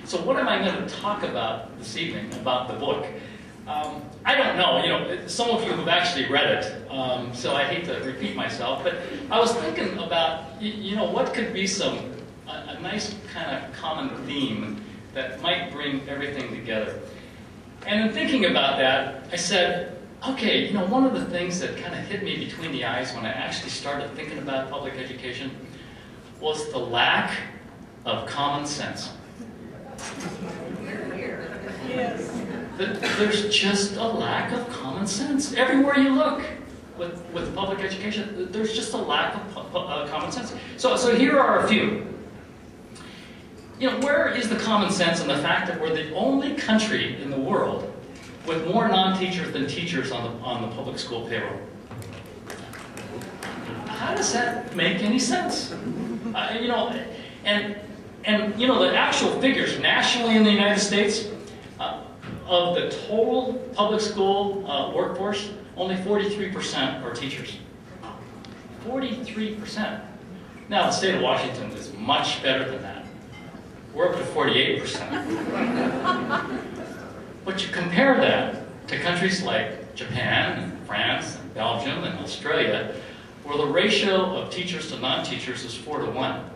So what am I going to talk about this evening about the book? I don't know. You know, some of you have actually read it, so I hate to repeat myself. But I was thinking about, you know, what could be a nice kind of common theme that might bring everything together. And in thinking about that, I said, okay, you know, one of the things that kind of hit me between the eyes when I actually started thinking about public education was the lack of common sense. Yes. There's just a lack of common sense. Everywhere you look with public education, there's just a lack of common sense. So here are a few. You know, where is the common sense in the fact that we're the only country in the world with more non-teachers than teachers on the public school payroll? How does that make any sense? You know, and you know, the actual figures nationally in the United States, of the total public school workforce, only 43% are teachers. 43%. Now, the state of Washington is much better than that. We're up to 48%. But you compare that to countries like Japan, and France, and Belgium, and Australia, where the ratio of teachers to non-teachers is 4 to 1.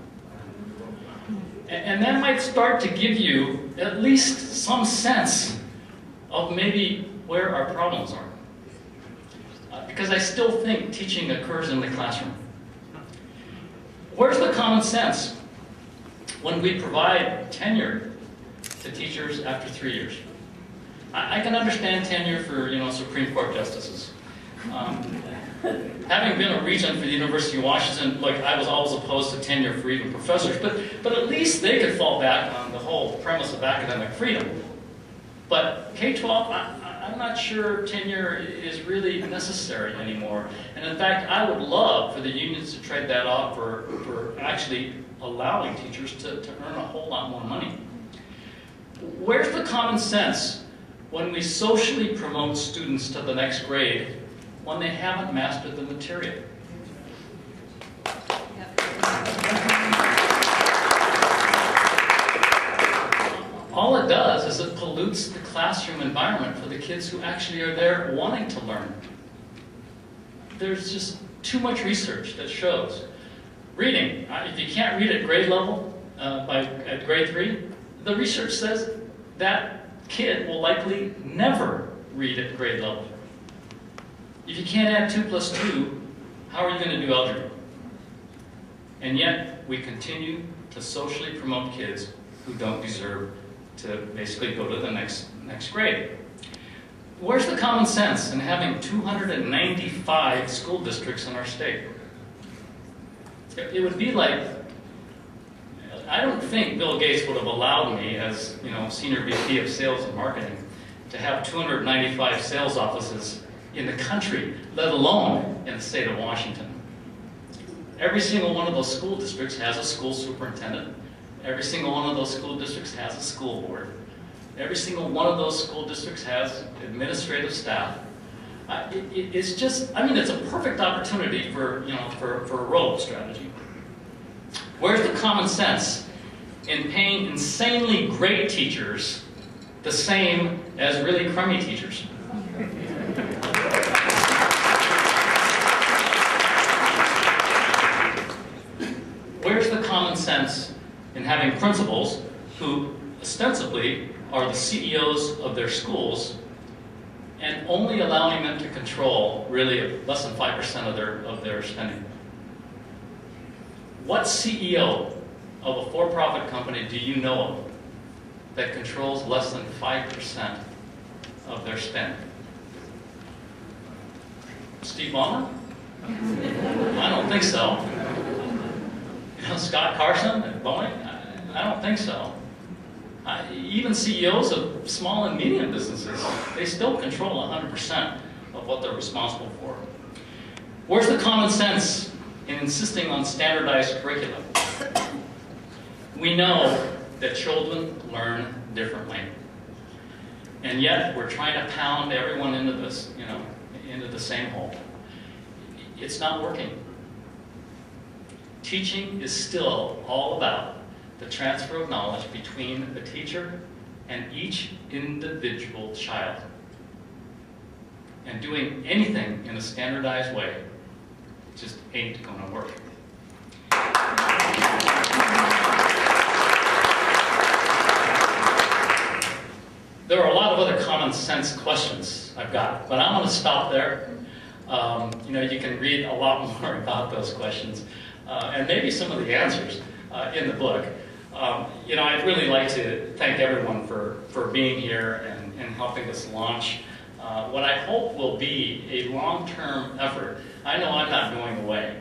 And that might start to give you at least some sense of maybe where our problems are. Because I still think teaching occurs in the classroom. Where's the common sense when we provide tenure to teachers after 3 years? I can understand tenure for, you know, Supreme Court justices. Having been a regent for the University of Washington, like, I was always opposed to tenure for even professors, but at least they could fall back on the whole premise of academic freedom. But K-12, I'm not sure tenure is really necessary anymore. And in fact, I would love for the unions to trade that off for actually allowing teachers to earn a whole lot more money. Where's the common sense when we socially promote students to the next grade when they haven't mastered the material? All it does is it pollutes the classroom environment for the kids who actually are there wanting to learn. There's just too much research that shows. Reading, if you can't read at grade level, at grade 3, the research says that kid will likely never read at grade level. If you can't add 2 plus 2, how are you going to do algebra? And yet, we continue to socially promote kids who don't deserve to basically go to the next grade. Where's the common sense in having 295 school districts in our state? It would be like, I don't think Bill Gates would have allowed me, as, you know, Senior VP of Sales and Marketing, to have 295 sales offices in the country, let alone in the state of Washington. Every single one of those school districts has a school superintendent. Every single one of those school districts has a school board. Every single one of those school districts has administrative staff. It's just, I mean, it's a perfect opportunity for, you know, for a roll-up strategy. Where's the common sense in paying insanely great teachers the same as really crummy teachers? Where's the common sense in having principals who ostensibly are the CEOs of their schools and only allowing them to control really less than 5% of their spending? What CEO of a for-profit company do you know of that controls less than 5% of their spend? Steve Ballmer? I don't think so. You know, Scott Carson at Boeing? I don't think so. Even CEOs of small and medium businesses, they still control 100% of what they're responsible for. Where's the common sense in insisting on standardized curriculum? We know that children learn differently. And yet we're trying to pound everyone into this, you know, into the same hole. It's not working. Teaching is still all about the transfer of knowledge between the teacher and each individual child. And doing anything in a standardized way just ain't gonna work. There are a lot of other common sense questions I've got, but I'm going to stop there. You can read a lot more about those questions and maybe some of the answers in the book. I'd really like to thank everyone for being here and helping us launch what I hope will be a long-term effort. I know I'm not going away.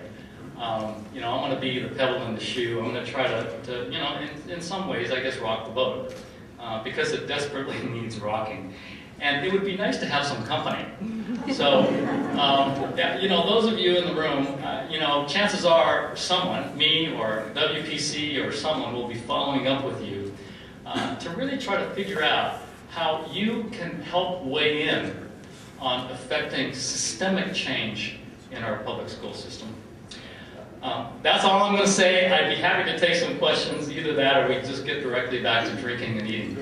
I'm going to be the pebble in the shoe. I'm going to try to in some ways, I guess, rock the boat. Because it desperately needs rocking. And it would be nice to have some company. So, those of you in the room, chances are someone, me or WPC or someone, will be following up with you to really try to figure out how you can help weigh in on affecting systemic change in our public school system. That's all I'm going to say. I'd be happy to take some questions, either that or we just get directly back to drinking and eating.